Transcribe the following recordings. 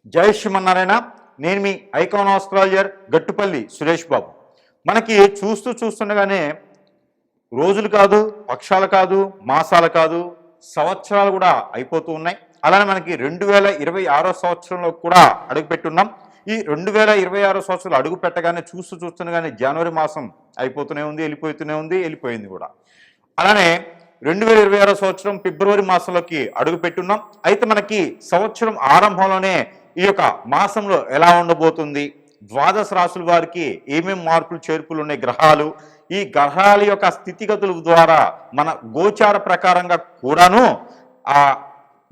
జై శ్రీమన్నారాయణ. నేను మీ icon astrologer Gattupalli Suresh Babu. మనకి చూస్తుండగానే రోజులు కాదు, పక్షాలు కాదు, మాసాలు కాదు, సంవత్సరాలు కూడా అయిపోతూ ఉన్నాయి. అలానే మనకి 2026 సంవత్సరంలో కూడా అడుగుపెట్టున్నాం. ఈ 2026 సంవత్సరాలు అడుగు పెట్టగానే చూస్తుండగానే జనవరి మాసం అయిపోతూనే ఉంది, వెళ్ళిపోయింది కూడా. అలానే 2026 సంవత్సరం ఫిబ్రవరి మాసంలోకి అడుగు పెట్టున్నాం. అయితే మనకి సంవత్సరం ఆరంభంలోనే ఈ యొక్క మాసంలో ఎలా ఉండబోతుంది, ద్వాదశ రాశుల వారికి ఏమేం మార్పులు చేర్పులు ఉన్నాయి, గ్రహాలు, ఈ గ్రహాల యొక్క స్థితిగతుల ద్వారా మన గోచార ప్రకారంగా కూడాను, ఆ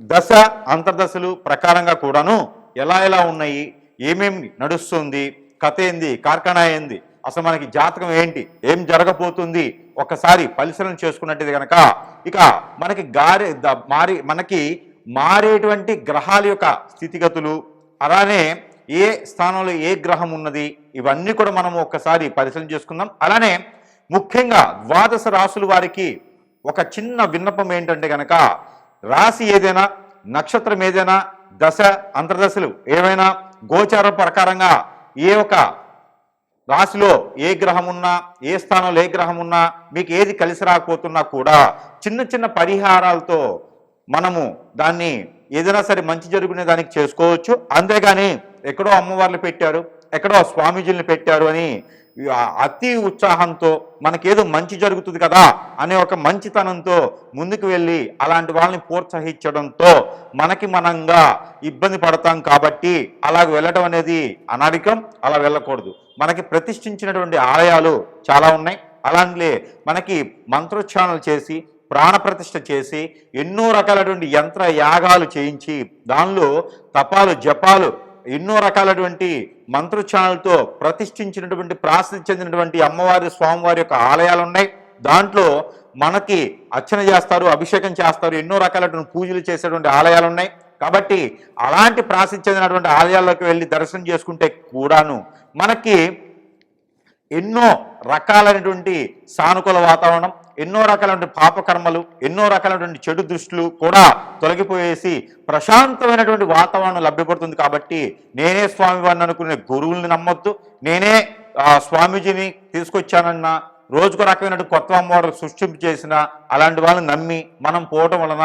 దశ అంతర్దశలు ప్రకారంగా కూడాను ఎలా ఉన్నాయి, ఏమేమి నడుస్తుంది, కథ ఏంది, కార్ఖానా ఏంది, అసలు మనకి జాతకం ఏంటి, ఏం జరగబోతుంది ఒకసారి పరిశీలన చేసుకున్నట్టయితే కనుక ఇక మనకి మారేటువంటి గ్రహాల యొక్క స్థితిగతులు, అలానే ఏ స్థానంలో ఏ గ్రహం ఉన్నది, ఇవన్నీ కూడా మనం ఒక్కసారి పరిశీలన చేసుకుందాం. అలానే ముఖ్యంగా ద్వాదశ రాశుల వారికి ఒక చిన్న విన్నపం ఏంటంటే కనుక రాశి ఏదైనా, నక్షత్రం ఏదైనా, దశ అంతర్దశలు ఏవైనా గోచార ప్రకారంగా ఏ ఒక రాశిలో ఏ గ్రహం ఉన్నా, ఏ స్థానంలో ఏ గ్రహం ఉన్నా, మీకు ఏది కలిసి రాకపోతున్నా కూడా చిన్న పరిహారాలతో మనము దాన్ని ఏదైనా సరే మంచి జరుగునే దానికి చేసుకోవచ్చు. అంతేగాని ఎక్కడో అమ్మవార్లు పెట్టారు, ఎక్కడో స్వామీజీలను పెట్టారు అని అతి ఉత్సాహంతో మనకేదో మంచి జరుగుతుంది కదా అనే ఒక మంచితనంతో ముందుకు వెళ్ళి అలాంటి వాళ్ళని ప్రోత్సహించడంతో మనంగా ఇబ్బంది పడతాం. కాబట్టి అలాగ వెళ్ళడం అనేది అనాడికం. అలా వెళ్ళకూడదు. మనకి ప్రతిష్ఠించినటువంటి ఆలయాలు చాలా ఉన్నాయి. అలాంటి మనకి మంత్రోచ్చారణలు చేసి, ప్రాణప్రతిష్ఠ చేసి, ఎన్నో రకాలటువంటి యంత్ర యాగాలు చేయించి, దానిలో తపాలు జపాలు ఎన్నో రకాలటువంటి మంత్రోచ్చారణలతో ప్రతిష్ఠించినటువంటి ప్రాసిద్ధి చెందినటువంటి అమ్మవారి స్వామివారి యొక్క ఆలయాలు ఉన్నాయి. దాంట్లో మనకి అర్చన చేస్తారు, అభిషేకం చేస్తారు, ఎన్నో రకాలటువంటి పూజలు చేసేటువంటి ఆలయాలు ఉన్నాయి. కాబట్టి అలాంటి ప్రాసిద్ధి చెందినటువంటి ఆలయాల్లోకి వెళ్ళి దర్శనం చేసుకుంటే కూడాను మనకి ఎన్నో రకాలైనటువంటి సానుకూల వాతావరణం, ఎన్నో రకాలైనటువంటి పాపకర్మలు, ఎన్నో రకాలైనటువంటి చెడు దృష్టిలు కూడా తొలగిపోయేసి ప్రశాంతమైనటువంటి వాతావరణం లభ్యపడుతుంది. కాబట్టి నేనే స్వామివారిని అనుకునే గురువుల్ని నమ్మొద్దు. నేనే స్వామీజీని తీసుకొచ్చానన్నా, రోజుకు రకమైన కొత్త అమ్మవారు సృష్టింపు చేసిన అలాంటి వాళ్ళని నమ్మి మనం పోవడం వలన,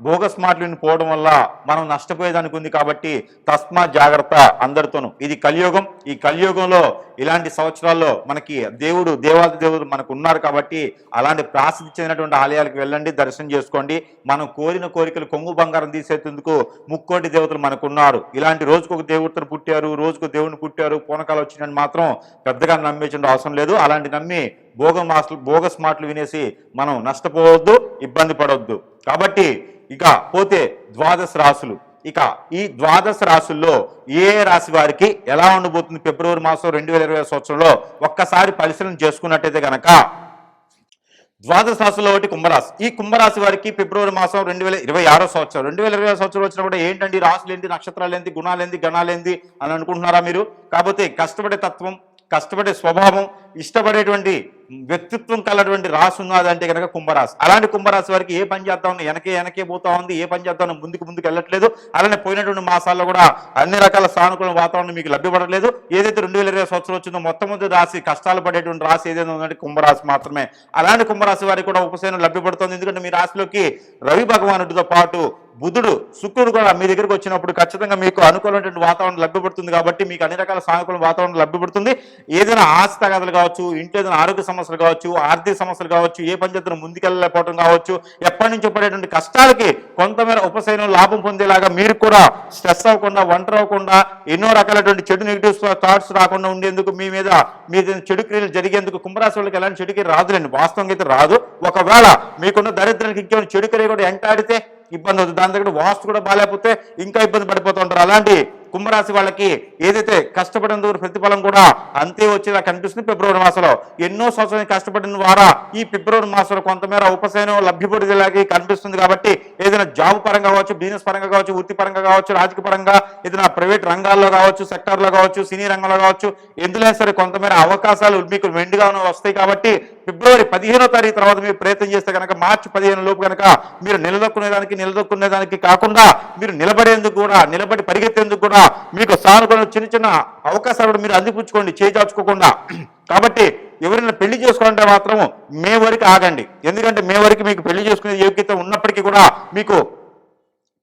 బోగస్ మాటలను పోవడం వల్ల మనం నష్టపోయేదానికి ఉంది. కాబట్టి తస్మా జాగ్రత్త అందరితోనూ. ఇది కలియుగం. ఈ కలియుగంలో ఇలాంటి సంవత్సరాల్లో మనకి దేవాది దేవుడు మనకు ఉన్నారు. కాబట్టి అలాంటి ప్రాసిద్ధి చెందినటువంటి ఆలయాలకు వెళ్ళండి, దర్శనం చేసుకోండి. మనం కోరిన కోరికలు కొంగు బంగారం తీసేందుకు ముక్కోటి దేవతలు మనకు ఉన్నారు. ఇలాంటి రోజుకు ఒక దేవుడిని పుట్టారు, రోజుకు దేవుడిని పుట్టారు, పూనకాలు వచ్చినట్టు మాత్రం పెద్దగా నమ్మేసిన అవసరం లేదు. అలాంటి నమ్మి బోగస్ మాటలు వినేసి మనం నష్టపోవద్దు, ఇబ్బంది పడవద్దు. కాబట్టి ఇక పోతే ద్వాదశ రాశులు. ఇక ఈ ద్వాదశ రాశుల్లో ఏ రాశి వారికి ఎలా ఉండబోతుంది ఫిబ్రవరి మాసం 2020 సంవత్సరంలో ఒక్కసారి పరిశీలన చేసుకున్నట్టయితే గనక ద్వాదశ రాశుల్లో ఒకటి కుంభరాశి. ఈ కుంభరాశి వారికి ఫిబ్రవరి మాసం 2026 సంవత్సరం 2020 సంవత్సరం వచ్చినా కూడా ఏంటండి రాశులు ఏంటి, నక్షత్రాలు ఏంటి, గుణాలేంటి, గణాలేంటి అని అనుకుంటున్నారా మీరు? కాకపోతే కష్టపడే తత్వం, కష్టపడే స్వభావం, ఇష్టపడేటువంటి వ్యక్తిత్వం కలటువంటి రాశి ఉన్నదంటే కనుక కుంభరాశి. అలాంటి కుంభరాశి వారికి ఏ పని చేద్దాం వెనకే పోతా ఉంది, ఏ పని చేద్దాం ముందుకు వెళ్ళట్లేదు. అలానే పోయినటువంటి మాసాల్లో కూడా అన్ని రకాల సానుకూల వాతావరణం మీకు లభ్యపడలేదు. ఏదైతే 2020 సంవత్సరం వచ్చిందో మొట్టమొదటి రాశి, కష్టాలు పడేటువంటి రాశి ఏదైనా ఉందంటే కుంభరాశి మాత్రమే. అలాంటి కుంభరాశి వారికి కూడా ఉపశమనం లభ్యపడుతుంది. ఎందుకంటే మీ రాశిలోకి రవి భగవానుడితో పాటు బుధుడు, శుక్రుడు కూడా మీ దగ్గరికి వచ్చినప్పుడు ఖచ్చితంగా మీకు అనుకూలమైనటువంటి వాతావరణం లభ్యపడుతుంది. కాబట్టి మీకు అన్ని రకాల సానుకూల వాతావరణం లభ్యపడుతుంది. ఏదైనా ఆస్తి తగాదలు కావచ్చు, ఇంట్లో ఏదైనా ఆరోగ్య సమస్యలు కావచ్చు, ఆర్థిక సమస్యలు కావచ్చు, ఏ పంచాయతీలో ముందుకెళ్ళలేకపోవడం కావచ్చు, ఎప్పటి నుంచో పడేటువంటి కష్టాలకి కొంతమేర ఉపశమనం లాభం పొందేలాగా మీరు కూడా స్ట్రెస్ అవ్వకుండా, ఒంటరి అవ్వకుండా, ఎన్నో రకాలైనటువంటి చెడు నెగిటివ్ థాట్స్ రాకుండా ఉండేందుకు, మీ చెడు క్రియలు జరిగేందుకు కుంభరాశి వాళ్ళకి ఎలాంటి చెడు క్రియ రాదులేండి. వాస్తవంగా అయితే రాదు. ఒకవేళ మీకున్న దరిద్రానికి ఇంకేమైనా చెడు క్రియ కూడా ఎంటాడితే ఇబ్బంది అవుతుంది. దాని దగ్గర వాస్తు కూడా బాగాలేకపోతే ఇంకా ఇబ్బంది పడిపోతూ ఉంటారు. అలాంటి కుంభరాశి వాళ్ళకి ఏదైతే కష్టపడిన ప్రతిఫలం కూడా అంతే వచ్చేలా కనిపిస్తుంది. ఫిబ్రవరి మాసంలో ఎన్నో సంవత్సరాలు కష్టపడిన ద్వారా ఈ ఫిబ్రవరి మాసంలో కొంతమేర ఉపశమనం లభ్యపడేలాగా కనిపిస్తుంది. కాబట్టి ఏదైనా జాబ్ పరంగా కావచ్చు, బిజినెస్ పరంగా కావచ్చు, వృత్తి పరంగా కావచ్చు, రాజకీయ పరంగా ఏదైనా ప్రైవేట్ రంగాల్లో కావచ్చు, సెక్టార్లో కావచ్చు, సినీ రంగంలో కావచ్చు, ఎందులో సరే కొంతమేర అవకాశాలు మీకు మెండుగా వస్తాయి. కాబట్టి ఫిబ్రవరి 15వ తారీఖు తర్వాత మీరు ప్రయత్నం చేస్తే కనుక మార్చి 15 లోపు కనుక మీరు నిలదొక్కునేదానికి కాకుండా మీరు నిలబడి పరిగెత్తేందుకు కూడా మీకు సానుకూల చిన్న చిన్న అవకాశాలు కూడా మీరు అందిపుచ్చుకోండి చేజార్చుకోకుండా. కాబట్టి ఎవరైనా పెళ్లి చేసుకోవాలంటే మాత్రం మే వరకు ఆగండి. ఎందుకంటే మే వరకు మీకు పెళ్లి చేసుకునే యోగ్యత ఉన్నప్పటికీ కూడా మీకు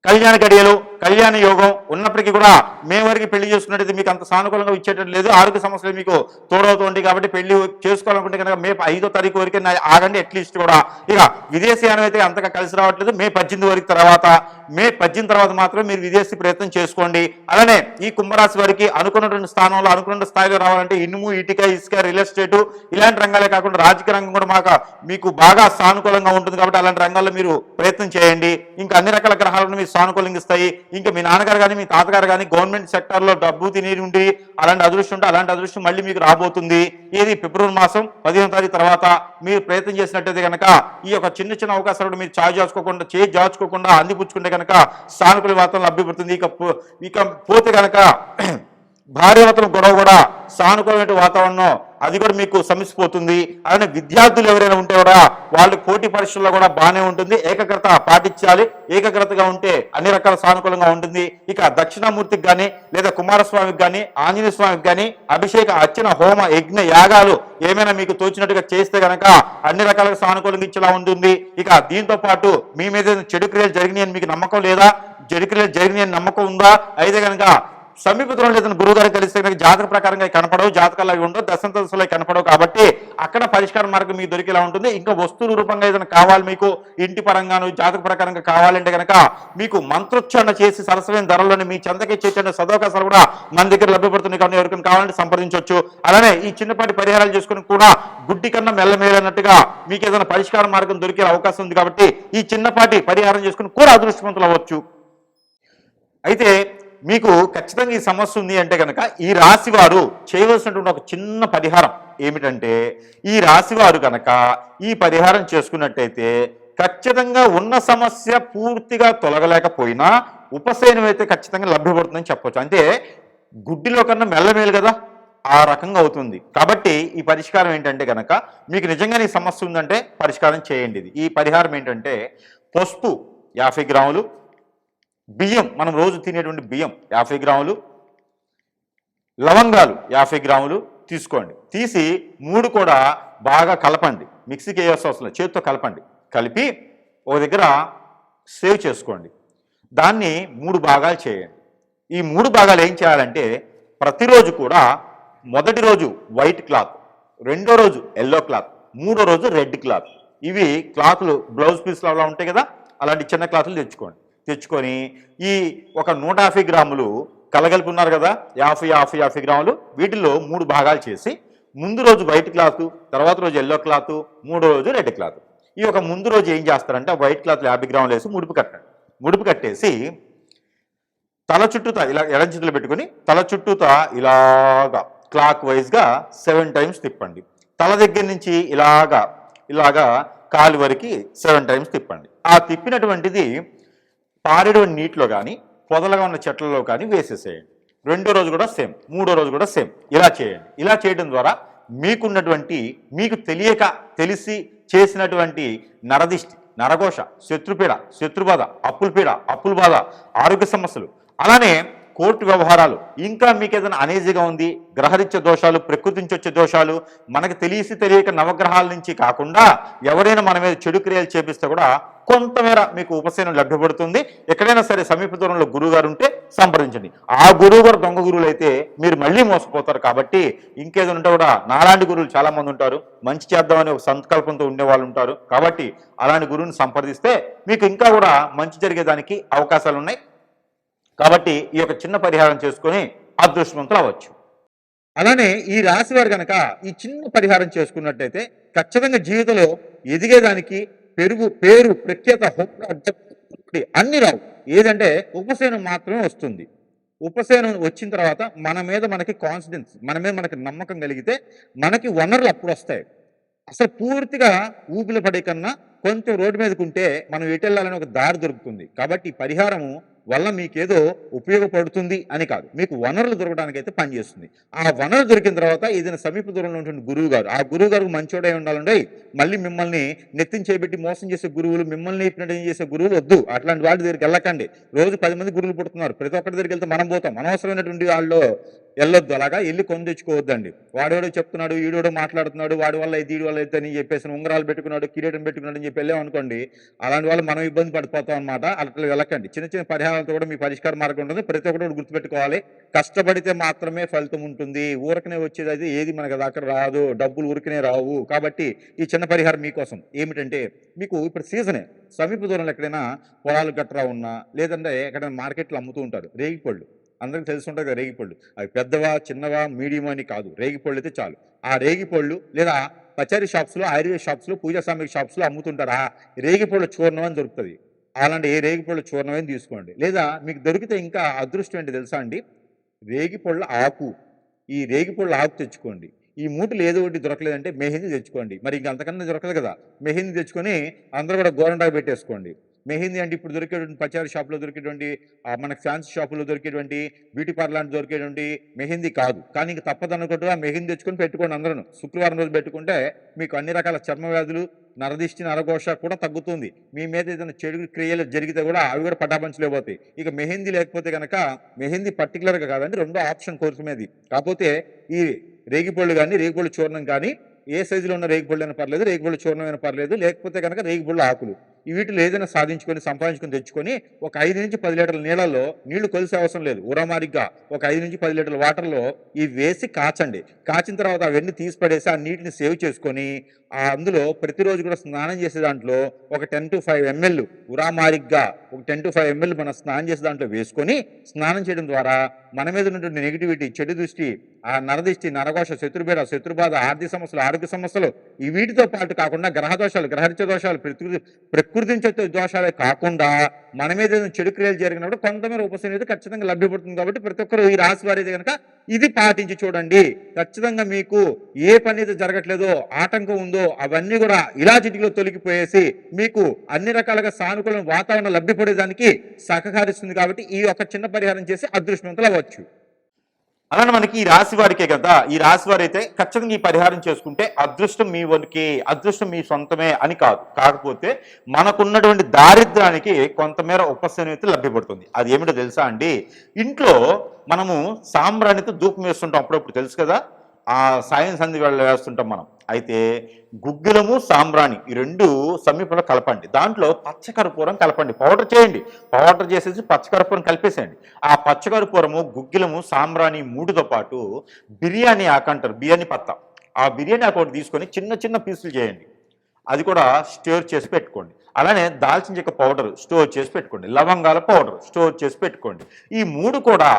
కళ్యాణ గడియలు కళ్యాణ యోగం ఉన్నప్పటికీ కూడా మే వరకు పెళ్లి చేసుకున్నట్టయితే మీకు అంత సానుకూలంగా ఇచ్చేటట్టు లేదు. ఆరోగ్య సమస్యలు మీకు తోడవుతుంది. కాబట్టి పెళ్లి చేసుకోవాలనుకుంటే కనుక మే 5వ తారీఖు వరకు ఆగండి అట్లీస్ట్ కూడా. ఇక విదేశీయానం అయితే అంతగా కలిసి రావట్లేదు. మే 18 వరకు మే 18 తర్వాత మాత్రం మీరు విదేశీ ప్రయత్నం చేసుకోండి. అలానే ఈ కుంభరాశి వారికి అనుకున్నటువంటి స్థానంలో అనుకున్న స్థాయిలో రావాలంటే ఇనుము ఇటుక ఇసుక రియల్ ఎస్టేట్ ఇలాంటి రంగాలే కాకుండా రాజకీయ రంగం కూడా మీకు బాగా సానుకూలంగా ఉంటుంది. కాబట్టి అలాంటి రంగాల్లో మీరు ప్రయత్నం చేయండి. ఇంకా అన్ని రకాల గ్రహాలను మీరు సానుకూలంగా ఇస్తాయి. ఇంకా మీ నాన్నగారు కానీ మీ తాతగారు కానీ గవర్నమెంట్ సెక్టార్లో డబ్బు తిని ఉండి అలాంటి అదృష్టం ఉంటే అలాంటి అదృష్టం మళ్ళీ మీకు రాబోతుంది. ఇది ఫిబ్రవరి మాసం 15వ తారీఖు తర్వాత మీరు ప్రయత్నం చేసినట్టయితే కనుక ఈ యొక్క చిన్న చిన్న అవకాశాలు మీరు జాచుకోకుండా అందిపుచ్చుకుంటే కనుక సానుకూల వాతావరణం లభ్యపడుతుంది. ఇక పోతే కనుక భార్యాభర్తల గొడవ కూడా సానుకూలమైన వాతావరణం అది కూడా మీకు సమసిపోతుంది. అలానే విద్యార్థులు ఎవరైనా ఉంటే కూడా వాళ్ళు పోటీ పరీక్షల్లో కూడా బాగానే ఉంటుంది. ఏకాగ్రత పాటించాలి. ఏకాగ్రతగా ఉంటే అన్ని రకాల సానుకూలంగా ఉంటుంది. ఇక దక్షిణామూర్తికి కానీ లేదా కుమారస్వామికి కానీ ఆంజనేయ స్వామికి కానీ అభిషేక అర్చన హోమ యజ్ఞ యాగాలు ఏమైనా మీకు తోచినట్టుగా చేస్తే కనుక అన్ని రకాలుగా సానుకూలంగా ఇచ్చేలా ఉంటుంది. ఇక దీంతో పాటు మీ మీద చెడు క్రియలు జరిగినాయని మీకు నమ్మకం లేదా? చెడు క్రియలు జరిగినాయని నమ్మకం ఉందా? అయితే కనుక సమీపంలో లేదని గురువు గారికి కలిస్తే కనుక జాతక ప్రకారంగా కనపడవు, జాతకాలు అవి ఉండవు, దశంతలో కనపడవు. కాబట్టి అక్కడ పరిష్కార మార్గం మీకు దొరికేలా ఉంటుంది. ఇంకా వస్తువు రూపంగా ఏదైనా కావాలి మీకు ఇంటి పరంగాను జాతక ప్రకారంగా కావాలంటే కనుక మీకు మంత్రోచ్చారణ చేసి సరసమైన ధరలోని మీ చెందకిచ్చే సదవకాశాలు కూడా మన దగ్గర లభ్యపడుతుంది. కాబట్టి ఎవరికైనా కావాలంటే సంప్రదించవచ్చు. అలానే ఈ చిన్నపాటి పరిహారాలు చేసుకుని కూడా గుడ్డి కన్నా మెల్లమేలన్నట్టుగా మీకు ఏదైనా పరిష్కార మార్గం దొరికే అవకాశం ఉంది. కాబట్టి ఈ చిన్నపాటి పరిహారం చేసుకుని కూడా అదృష్టవంతులు అవ్వచ్చు. అయితే మీకు ఖచ్చితంగా ఈ సమస్య ఉంది అంటే కనుక ఈ రాశి వారు చేయవలసినటువంటి ఒక చిన్న పరిహారం ఏమిటంటే ఈ రాశి వారు కనుక ఈ పరిహారం చేసుకున్నట్టయితే ఖచ్చితంగా ఉన్న సమస్య పూర్తిగా తొలగలేకపోయినా ఉపశమనం అయితే ఖచ్చితంగా లభ్యపడుతుందని చెప్పవచ్చు. అంటే గుడ్డిలో కన్నా మెల్లమేలు కదా ఆ రకంగా అవుతుంది. కాబట్టి ఈ పరిష్కారం ఏంటంటే కనుక మీకు నిజంగానే ఈ సమస్య ఉందంటే పరిష్కారం చేయండి. ఈ పరిహారం ఏంటంటే పసుపు 50 గ్రాములు, బియ్యం మనం రోజు తినేటువంటి బియ్యం 50 గ్రాములు, లవంగాలు 50 గ్రాములు తీసుకోండి. తీసి 3 కూడా బాగా కలపండి. మిక్సీకి వేయాల్సిన అవసరం లేదు, చేతితో కలపండి. కలిపి ఒక దగ్గర సేవ్ చేసుకోండి. దాన్ని 3 భాగాలు చేయండి. ఈ 3 భాగాలు ఏం చేయాలంటే ప్రతిరోజు కూడా మొదటి రోజు వైట్ క్లాత్, రెండో రోజు ఎల్లో క్లాత్, మూడో రోజు రెడ్ క్లాత్. ఇవి క్లాత్లు బ్లౌజ్ పీస్లు అలా ఉంటాయి కదా, అలాంటి చిన్న క్లాత్లు తెచ్చుకొని ఈ ఒక 150 గ్రాములు కలగలిపి ఉన్నారు కదా 50 గ్రాములు వీటిల్లో 3 భాగాలు చేసి ముందు రోజు వైట్ క్లాత్, తర్వాత రోజు ఎల్లో క్లాత్, మూడో రోజు రెడ్ క్లాత్. ఈ ఒక ముందు రోజు ఏం చేస్తారంటే వైట్ క్లాత్ 50 గ్రాములు వేసి ముడుపు కట్టేసి తల చుట్టూతా ఇలా ఎడం చేతులు పెట్టుకుని తల చుట్టూతా ఇలాగా క్లాక్ వైజ్గా 7 టైమ్స్ తిప్పండి. తల దగ్గర నుంచి ఇలాగా కాలు వరకు 7 టైమ్స్ తిప్పండి. ఆ తిప్పినటువంటిది పారేడు నీటిలో కానీ పొదలుగా ఉన్న చెట్లలో కానీ వేసేసేయండి. రెండో రోజు కూడా సేమ్, మూడో రోజు కూడా సేమ్. ఇలా చేయండి. ఇలా చేయడం ద్వారా మీకున్నటువంటి మీకు తెలిసి చేసినటువంటి నరదిష్టి, నరఘోష, శత్రుపీడ, శత్రుబాధ, అప్పుల బాధ, ఆరోగ్య సమస్యలు, అలానే కోర్టు వ్యవహారాలు, ఇంకా మీకు ఏదైనా అనేజీగా ఉంది, గ్రహరీత్య దోషాలు, ప్రకృతి నుంచి వచ్చే దోషాలు, మనకు తెలియక నవగ్రహాల నుంచి కాకుండా ఎవరైనా మన మీద చెడు క్రియలు చేపిస్తే కూడా కొంతమేర మీకు ఉపశమనం లభ్యపడుతుంది. ఎక్కడైనా సరే సమీప దూరంలో గురువు గారు ఉంటే సంప్రదించండి. ఆ గురువు గారు దొంగ గురువులు అయితే మీరు మళ్ళీ మోసపోతారు. కాబట్టి ఇంకేదో ఉంటే కూడా నాలాంటి గురువులు చాలా మంది ఉంటారు, మంచి చేద్దామని ఒక సంకల్పంతో ఉండేవాళ్ళు ఉంటారు. కాబట్టి అలాంటి గురువుని సంప్రదిస్తే మీకు ఇంకా కూడా మంచి జరిగేదానికి అవకాశాలు ఉన్నాయి. కాబట్టి ఈ యొక్క చిన్న పరిహారం చేసుకొని అదృష్టవంతులు అవ్వచ్చు. అలానే ఈ రాశి వారు కనుక ఈ చిన్న పరిహారం చేసుకున్నట్టయితే ఖచ్చితంగా జీవితంలో ఎదిగేదానికి పేరు ప్రఖ్యాత అన్ని రావు. ఏదంటే ఉపశమనం మాత్రమే వస్తుంది. ఉపశమనం వచ్చిన తర్వాత మన మీద మనకి కాన్ఫిడెన్స్, మన మీద మనకి నమ్మకం కలిగితే మనకి వనరులు అప్పుడు వస్తాయి. అసలు పూర్తిగా ఊపిరి పడే కన్నా కొంచెం రోడ్డు మీదకి ఉంటే మనం ఎటు వెళ్ళాలని ఒక దారి దొరుకుతుంది. కాబట్టి ఈ పరిహారము వల్ల మీకేదో ఉపయోగపడుతుంది అని కాదు, మీకు వనరులు దొరకడానికి అయితే పనిచేస్తుంది. ఆ వనరు దొరికిన తర్వాత ఏదైనా సమీప దూరంలో ఉంటుంది గురువు గారు, ఆ గురువు గారు మంచోడే ఉండాలండి. మళ్ళీ మిమ్మల్ని నెత్తిన చేయబెట్టి మోసం చేసే గురువులు, మిమ్మల్ని హిప్నటైజ్ చేసే గురువులు వద్దు. అట్లాంటి వాళ్ళ దగ్గరికి వెళ్ళకండి. రోజు 10 మంది గురువులు పుడుతున్నారు, ప్రతి ఒక్కరి దగ్గరికి వెళ్తే మనం పోతాం. అనవసరమైనటువంటి వాళ్ళు వెళ్ళొద్దు, అలాగా వెళ్ళి కొని తెచ్చుకోవద్దండి. వాడేవాడో చెప్తున్నాడు, ఈడోడో మాట్లాడుతున్నాడు, వాడి వల్ల ఇది, వీడి వల్ల అయితే అని చెప్పేసి ఉంగరాలు పెట్టుకున్నాడు, కిరీటం పెట్టుకున్నాడు అని చెప్పి వెళ్ళాం అనుకోండి, అలాంటి వాళ్ళు మనం ఇబ్బంది పడిపోతాం అనమాట. అట్లా వెళ్ళకండి. చిన్న చిన్న పరిహారాలతో కూడా మీ పరిష్కార మార్గం ఉంటుంది. ప్రతి ఒక్కరు గుర్తుపెట్టుకోవాలి, కష్టపడితే మాత్రమే ఫలితం ఉంటుంది. ఊరకనే వచ్చేది అయితే ఏది మనకు దగ్గర రాదు, డబ్బులు ఊరికనే రావు. కాబట్టి ఈ చిన్న పరిహారం మీకోసం ఏమిటంటే, మీకు ఇప్పుడు సీజనే, సమీప దూరంలో ఎక్కడైనా పొలాలు గట్రా ఉన్నా, లేదంటే ఎక్కడైనా మార్కెట్లో అమ్ముతూ ఉంటారు రేగిపళ్ళు. అందరికి తెలిసి ఉంటుంది కదా రేగిపళ్ళు. అవి పెద్దవా, చిన్నవా, మీడియం అని కాదు, రేగిపళ్ళు అయితే చాలు. ఆ రేగిపళ్ళు లేదా పచారీ షాప్స్లో, ఆయుర్వేద షాప్స్లో, పూజా సామాగ్రి షాప్స్లో అమ్ముతుంటారు. ఆ రేగిపళ్ళ చూర్ణం అని దొరుకుతుంది. అలాంటి ఏ రేగిపళ్ళ చూర్ణం అని తీసుకోండి. లేదా మీకు దొరికితే ఇంకా అదృష్టం ఏంటి తెలుసా అండి, రేగిపళ్ళ ఆకు. ఈ రేగిపళ్ళ ఆకు తెచ్చుకోండి. ఈ మూటలు ఏదో ఒకటి దొరకలేదంటే మెహందీ తెచ్చుకోండి. మరి ఇంకా అంతకన్నా దొరకదు కదా, మెహందీ తెచ్చుకొని అందరూ కూడా గోరంటాకు పెట్టేసుకోండి. మెహందీ అంటే ఇప్పుడు దొరికేటువంటి పచారీ షాప్లో దొరికేటువంటి, మనకు ఫ్యాన్సీ షాపులో దొరికేటువంటి, బ్యూటీ పార్లర్ దొరికేటువంటి మెహందీ కాదు. కానీ ఇంక తప్పదనుకుంటూ ఆ మెహందీ తెచ్చుకొని పెట్టుకోండి. అందరూ శుక్రవారం రోజు పెట్టుకుంటే మీకు అన్ని రకాల చర్మ వ్యాధులు, నరదిష్టి, నరఘోష కూడా తగ్గుతుంది. మీ మీద ఏదైనా చెడు క్రియలు జరిగితే కూడా అవి కూడా పటాపంచలేకపోతాయి. ఇక మెహందీ లేకపోతే కనుక, మెహందీ పర్టికులర్గా కాదండి, రెండో ఆప్షన్ కోసమేది. కాకపోతే ఈ రేగిపళ్ళు కానీ, రేగిపళ్ళు చూర్ణం కానీ, ఏ సైజులో ఉన్న రేగిపళ్ళు అయినా పర్లేదు, రేగిపళ్ళు చూర్ణం అయినా పర్లేదు, లేకపోతే కనుక రేగిపళ్ళు ఆకులు, వీటిలో ఏదైనా సాధించుకొని సంపాదించుకొని తెచ్చుకొని ఒక 5 నుంచి 10 లీటర్ల నీళ్ళల్లో, నీళ్లు కొలిసే అవసరం లేదు, ఉరామారిగ్గా ఒక 5 నుంచి 10 లీటర్ల వాటర్లో ఇవి వేసి కాచండి. కాచిన తర్వాత అవన్నీ తీసి పడేసి ఆ నీటిని సేవ్ చేసుకొని అందులో ప్రతిరోజు కూడా స్నానం చేసే దాంట్లో ఒక 10 to 5 ml ఉరామారిగ్గా ఒక 10 to 5 ml మనం స్నానం చేసే దాంట్లో వేసుకొని స్నానం చేయడం ద్వారా మన మీద ఉన్నటువంటి నెగిటివిటీ, చెడు దృష్టి, ఆ నరదిష్టి, నరఘోష, శత్రుబేడ, శత్రుబాధ, ఆర్థిక సమస్యలు, ఆరోగ్య సమస్యలు, ఈ వీటితో పాటు కాకుండా గ్రహ దోషాలు, గ్రహరిత దోషాలు, ప్రకృతి దోషాలే కాకుండా మన మీద చెడు క్రియలు జరిగినప్పుడు కొంతమేర ఉపశమనం ఖచ్చితంగా లభ్యపడుతుంది. కాబట్టి ప్రతి ఒక్కరు ఈ రాశి వారి అయితే కనుక ఇది పాటించి చూడండి. ఖచ్చితంగా మీకు ఏ పని అయితే జరగట్లేదో, ఆటంకం ఉందో అవన్నీ కూడా ఇలా చిటికలో తొలగిపోయేసి మీకు అన్ని రకాలుగా సానుకూల వాతావరణం లభ్యపడేదానికి సహకరిస్తుంది. కాబట్టి ఈ ఒక చిన్న పరిహారం చేసి అదృష్టవంతులు అవ్వచ్చు. అలానే మనకి ఈ రాశి వారికే కదా, ఈ రాశి వారు అయితే ఖచ్చితంగా ఈ పరిహారం చేసుకుంటే అదృష్టం మీ వనికి, అదృష్టం మీ సొంతమే అని కాదు. కాకపోతే మనకున్నటువంటి దారిద్ర్యానికి కొంతమేర ఉపశమనం అయితే లభ్యపడుతుంది. అది ఏమిటో తెలుసా అండి, ఇంట్లో మనము సాంబ్రాణితో ధూపం వేస్తుంటాం అప్పుడప్పుడు, తెలుసు కదా. ఆ సాయం సంధి వేళ వేస్తుంటాం మనం. అయితే గుగ్గిలము, సాంబ్రాణి ఈ రెండు సమీపంలో కలపండి. దాంట్లో పచ్చకర్పూరం కలపండి, పౌడర్ చేయండి. పౌడర్ చేసేసి పచ్చకర్పూరం కలిపేసేయండి. ఆ పచ్చకర్పూరము, గుగ్గిలము, సాంబ్రాణి 3తో పాటు బిర్యానీ ఆకు అంటారు, బిర్యానీ పత్తా, ఆ బిర్యానీ ఆకు ఒకటి తీసుకొని చిన్న చిన్న పీసులు చేయండి. అది కూడా స్టోర్ చేసి పెట్టుకోండి. అలానే దాల్చిన చెక్క పౌడర్ స్టోర్ చేసి పెట్టుకోండి. లవంగాల పౌడర్ స్టోర్ చేసి పెట్టుకోండి. ఈ 3 కూడా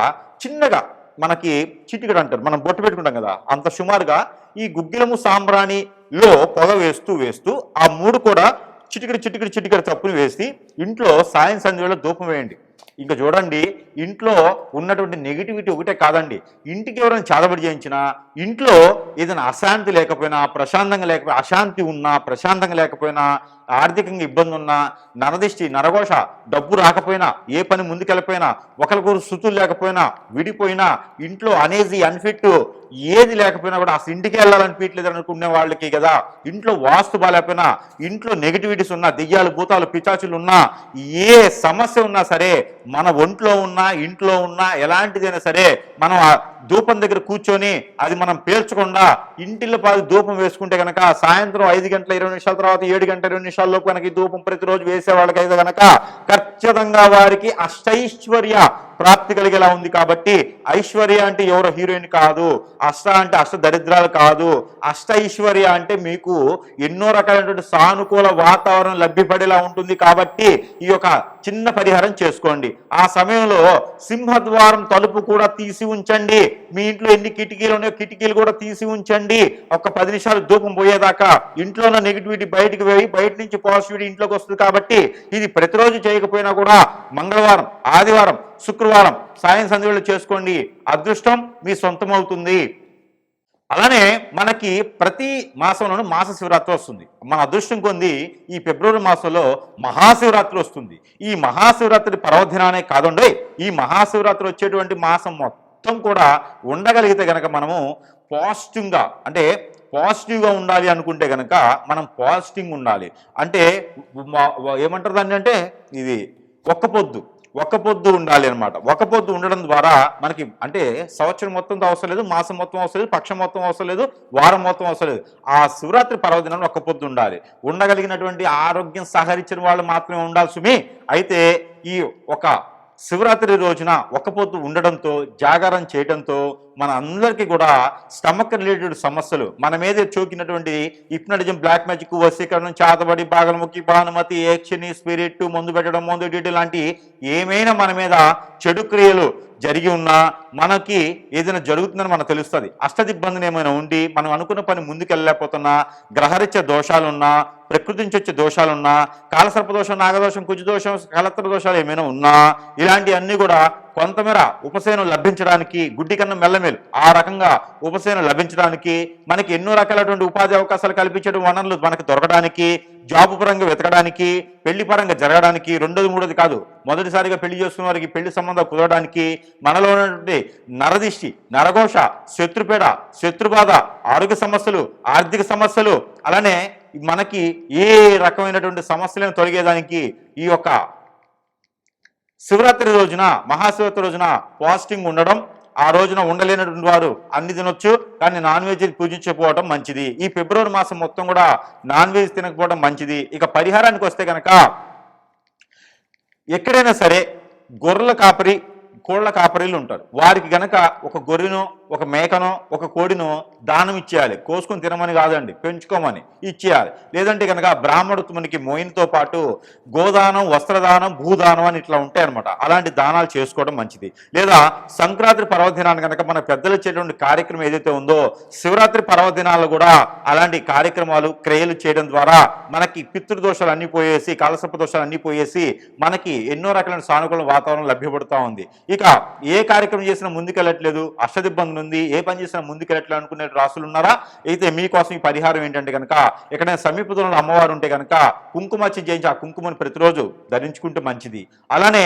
చిన్నగా మనకి చిటికెడు అంటారు, మనం బొట్టు పెట్టుకుంటాం కదా, అంత సుమారుగా ఈ గుగ్గిలము, సాంబ్రాణిలో పొగ వేస్తూ వేస్తూ ఆ 3 కూడా చిటికెడు చప్పుని వేసి ఇంట్లో సాయం సంధ్యలో ధూపం వేయండి. ఇంకా చూడండి, ఇంట్లో ఉన్నటువంటి నెగిటివిటీ ఒకటే కాదండి, ఇంటికి ఎవరైనా చాదబడి చేయించినా, ఇంట్లో ఏదైనా అశాంతి లేకపోయినా, ప్రశాంతంగా లేకపోయినా, అశాంతి ఉన్నా, ప్రశాంతంగా లేకపోయినా, ఆర్థికంగా ఇబ్బంది ఉన్నా, నరదిష్టి, నరఘోష, డబ్బు రాకపోయినా, ఏ పని ముందుకెళ్ళిపోయినా, ఒకరికొకరు శృతులు లేకపోయినా, విడిపోయినా, ఇంట్లో అనేజీ, అన్ఫిట్ ఏది లేకపోయినా కూడా అసలు ఇంటికి వెళ్ళాలనిపించలేదు అనుకునే వాళ్ళకి కదా, ఇంట్లో వాస్తు బాలేకపోయినా, ఇంట్లో నెగిటివిటీస్ ఉన్నా, దెయ్యాలు, భూతాలు, పిచాచులు ఉన్నా, ఏ సమస్య ఉన్నా సరే, మన ఒంట్లో ఉన్నా, ఇంట్లో ఉన్నా, ఎలాంటిదైనా సరే మనం ఆ ధూపం దగ్గర కూర్చొని అది మనం పేర్చకుండా ఇంటిలో పాది ధూపం వేసుకుంటే కనుక సాయంత్రం 5 గంటల 20 నిమిషాల తర్వాత 7 గంటల 20 నిమిషాల్లోపు కనుక ఈ ధూపం ప్రతిరోజు వేసే వాళ్ళకైతే కనుక ఖచ్చితంగా వారికి అష్టైశ్వర్య ప్రాప్తి కలిగేలా ఉంది. కాబట్టి ఐశ్వర్య అంటే ఎవరో హీరోయిన్ కాదు, అష్ట అంటే అష్ట దరిద్రాలు కాదు, అష్ట ఐశ్వర్య అంటే మీకు ఎన్నో రకాలైనటువంటి సానుకూల వాతావరణం లభ్యపడేలా ఉంటుంది. కాబట్టి ఈ యొక్క చిన్న పరిహారం చేసుకోండి. ఆ సమయంలో సింహద్వారం తలుపు కూడా తీసి ఉంచండి. మీ ఇంట్లో ఎన్ని కిటికీలు ఉన్నాయో కిటికీలు కూడా తీసి ఉంచండి. ఒక 10 నిమిషాలు ధూపం పోయేదాకా ఇంట్లో ఉన్న నెగిటివిటీ బయటకు పోయి బయట నుంచి పాజిటివిటీ ఇంట్లోకి వస్తుంది. కాబట్టి ఇది ప్రతిరోజు చేయకపోయినా కూడా మంగళవారం, ఆదివారం, శుక్రవారం సాయం సంధ్యలో చేసుకోండి. అదృష్టం మీ సొంతం అవుతుంది. అలానే మనకి ప్రతి మాసంలోనూ మాస శివరాత్రి వస్తుంది. మన అదృష్టం కొంది ఈ ఫిబ్రవరి మాసంలో మహాశివరాత్రి వస్తుంది. ఈ మహాశివరాత్రి పర్వదినానే కాదండి, ఈ మహాశివరాత్రి వచ్చేటువంటి మాసం మొత్తం కూడా ఉండగలిగితే గనక మనము పాజిటివ్గా, అంటే పాజిటివ్గా ఉండాలి అనుకుంటే కనుక మనం పాజిటివ్ ఉండాలి. అంటే ఏమంటారు దాన్ని అంటే ఇది ఒక్క పొద్దు ఉండాలి అనమాట. ఒక్క పొద్దు ఉండడం ద్వారా మనకి అంటే సంవత్సరం మొత్తం అవసరం లేదు, మాసం మొత్తం అవసరం లేదు, పక్షం మొత్తం అవసరం లేదు, వారం మొత్తం అవసరం లేదు. ఆ శివరాత్రి పర్వదినాన్ని ఒక్క పొద్దు ఉండాలి. ఉండగలిగినటువంటి ఆరోగ్యం సహకరించిన వాళ్ళు మాత్రమే ఉండాలి సుమి. అయితే ఈ ఒక శివరాత్రి రోజున ఒక్క పొద్దు ఉండడంతో, జాగారం చేయడంతో మన అందరికీ కూడా స్టమక్ రిలేటెడ్ సమస్యలు, మన మీద చోకినటువంటి హిప్నటిజం, బ్లాక్ మ్యాజిక్, వశీకరణం, చేతబడి, పాగలముఖి, భానుమతి, ఏక్షని, స్పిరిట్, మందు పెట్టడం, మందు డీటీ లాంటి ఏమైనా మన మీద చెడు క్రియలు జరిగి ఉన్నా, మనకి ఏదైనా జరుగుతుందని మనకు తెలుస్తుంది. అష్టదిబ్బందిని ఏమైనా ఉండి మనం అనుకున్న పని ముందుకు వెళ్ళలేకపోతున్నా, గ్రహరీత్య దోషాలున్నా, ప్రకృతి నుంచి వచ్చే దోషాలున్నా, కాలసర్ప దోషం, నాగదోషం, కుజదోషం, కలత్ర దోషాలు ఏమైనా ఉన్నా, ఇలాంటివన్నీ కూడా కొంతమేర ఉపశమనం లభించడానికి, గుడ్డి కన్నా మెల్లమేలు ఆ రకంగా ఉపశమనం లభించడానికి, మనకి ఎన్నో రకాలైనటువంటి ఉపాధి అవకాశాలు కల్పించడం, వనరులు మనకు దొరకడానికి, జాబు పరంగా వెతకడానికి, పెళ్లి పరంగా జరగడానికి, రెండోది మూడోది కాదు, మొదటిసారిగా పెళ్లి చేసుకున్న వారికి పెళ్లి సంబంధం కుదరడానికి, మనలో ఉన్నటువంటి నరదిష్టి, నరఘోష, శత్రుపేడ, శత్రుబాధ, ఆరోగ్య సమస్యలు, ఆర్థిక సమస్యలు, అలానే మనకి ఏ రకమైనటువంటి సమస్యలను తొలగేదానికి ఈ యొక్క శివరాత్రి రోజున, మహాశివరాత్రి రోజున పాజిటివ్ ఉండడం, ఆ రోజున ఉండలేనటువంటి వారు అన్ని తినొచ్చు, కానీ నాన్ వెజ్ పూజించకపోవడం మంచిది. ఈ ఫిబ్రవరి మాసం మొత్తం కూడా నాన్ వెజ్ తినకపోవడం మంచిది. ఇక పరిహారానికి వస్తే కనుక ఎక్కడైనా సరే గొర్రెల కాపరి, కోళ్ల కాపరీలు ఉంటారు. వారికి గనక ఒక గొర్రెను, ఒక మేకను, ఒక కోడిను దానం ఇచ్చేయాలి. కోసుకొని తినమని కాదండి, పెంచుకోమని ఇచ్చేయాలి. లేదంటే కనుక బ్రాహ్మణోత్తమునికి మోయిన్తో పాటు గోదానం, వస్త్రదానం, భూదానం అని ఇట్లా ఉంటాయన్నమాట. అలాంటి దానాలు చేసుకోవడం మంచిది. లేదా సంక్రాంతి పర్వదినాన్ని కనుక మన పెద్దలు ఇచ్చేటువంటి కార్యక్రమం ఏదైతే ఉందో, శివరాత్రి పర్వదినాలు కూడా అలాంటి కార్యక్రమాలు, క్రియలు చేయడం ద్వారా మనకి పితృదోషాలు అన్నీ పోయేసి, కాలసర్ప దోషాలు అన్నీ పోయేసి మనకి ఎన్నో రకాలైన సానుకూల వాతావరణం లభ్యపడుతూ ఉంది. ఇక ఏ కార్యక్రమం చేసినా ముందుకెళ్ళట్లేదు, అష్టదిబ్బంది ఉంది, ఏ పని చేసినా ముందుకెళ్ళట్లేదు అనుకునే రాసులు ఉన్నారా? అయితే మీకోసం ఈ పరిహారం ఏంటంటే కనుక, ఎక్కడైనా సమీప దూరంలో అమ్మవారు ఉంటే కనుక కుంకుమార్చన చేయించి ఆ కుంకుమను ప్రతిరోజు ధరించుకుంటే మంచిది. అలానే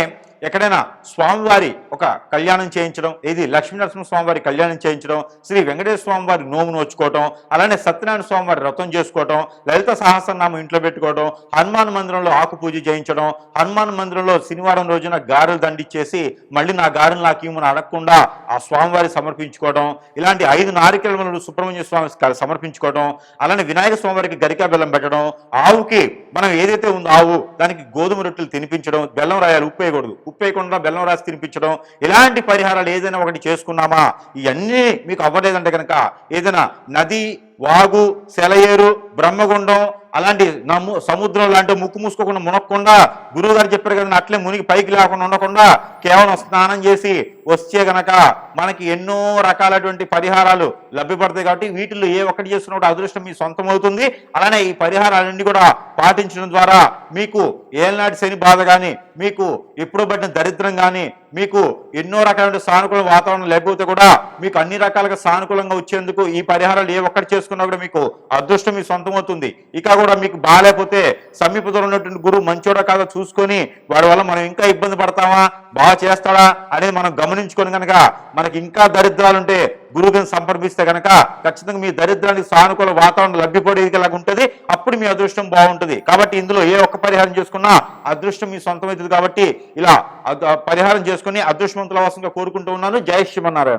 ఎక్కడైనా స్వామివారి ఒక కళ్యాణం చేయించడం, ఇది లక్ష్మీనరసింహ స్వామివారి కళ్యాణం చేయించడం, శ్రీ వెంకటేశ్వర స్వామివారి నోము నోచుకోవటం, అలానే సత్యనారాయణ స్వామివారి వ్రతం చేసుకోవటం, లలిత సహస్రనామం ఇంట్లో పెట్టుకోవడం, హనుమాన్ మందిరంలో ఆకు పూజ చేయించడం, హనుమాన్ మందిరంలో శనివారం రోజున గారెలు దండిచ్చేసి మళ్ళీ నా గారెలు నాకు ఇవ్వమని అడగకుండా ఆ స్వామివారి సమర్పించుకోవడం, ఇలాంటి 5 నారికేళములు సుబ్రహ్మణ్య స్వామి సమర్పించుకోవడం, అలానే వినాయక స్వామివారికి గరికా బెల్లం పెట్టడం, ఆవుకి మనం ఏదైతే ఉందో ఆవు దానికి గోధుమ రొట్టెలు తినిపించడం, బెల్లం రాయాలి, ఉప్పు వేయకూడదు, ఉప్పు వేయకుండా బెల్లం రాసి తినిపించడం, ఇలాంటి పరిహారాలు ఏదైనా ఒకటి చేసుకున్నామా, ఇవన్నీ మీకు అవ్వలేదంటే కనుక ఏదైనా నది, వాగు, సెలయేరు, బ్రహ్మగుండం అలాంటి సముద్రం లాంటి ముక్కు మూసుకోకుండా మునక్కుండా, గురువు గారు చెప్పారు కదా అట్లే మునిగి పైకి లేకుండా ఉండకుండా కేవలం స్నానం చేసి వస్తే గనక మనకి ఎన్నో రకాలటువంటి పరిహారాలు లభ్యపడతాయి. కాబట్టి వీటిల్లో ఏ ఒక్కటి చేస్తున్నప్పుడు అదృష్టం మీ సొంతం అవుతుంది. అలానే ఈ పరిహారాలన్నీ కూడా పాటించడం ద్వారా మీకు ఏనాటి శని బాధ కానీ, మీకు ఎప్పుడో పట్టిన దరిద్రం కానీ, మీకు ఎన్నో రకాల సానుకూల వాతావరణం లేకపోతే కూడా మీకు అన్ని రకాలుగా సానుకూలంగా వచ్చేందుకు ఈ పరిహారాలు ఏ ఒక్కటి చేసుకున్నా కూడా మీకు అదృష్టం మీ సొంతం అవుతుంది. ఇక కూడా మీకు బాగాలేకపోతే సమీప దూరంలో ఉన్నటువంటి గురువు మంచోడా కాదా చూసుకొని వాడి వల్ల మనం ఇంకా ఇబ్బంది పడతామా, బాగా చేస్తాడా అనేది మనం గమనించుకొని కనుక మనకి ఇంకా దరిద్రాలుంటే గురువుని సంప్రదిస్తే కనుక ఖచ్చితంగా మీ దరిద్రానికి సానుకూల వాతావరణం లభ్యపడేలాగా ఉంటుంది. అప్పుడు మీ అదృష్టం బాగుంటుంది. కాబట్టి ఇందులో ఏ ఒక్క పరిహారం చేసుకున్నా అదృష్టం మీ సొంతం అవుతుంది. కాబట్టి ఇలా పరిహారం చేసుకుని అదృష్టవంతుల వాసంగా కోరుకుంటూ ఉన్నాను. జై శ్రీమన్నారాయణ.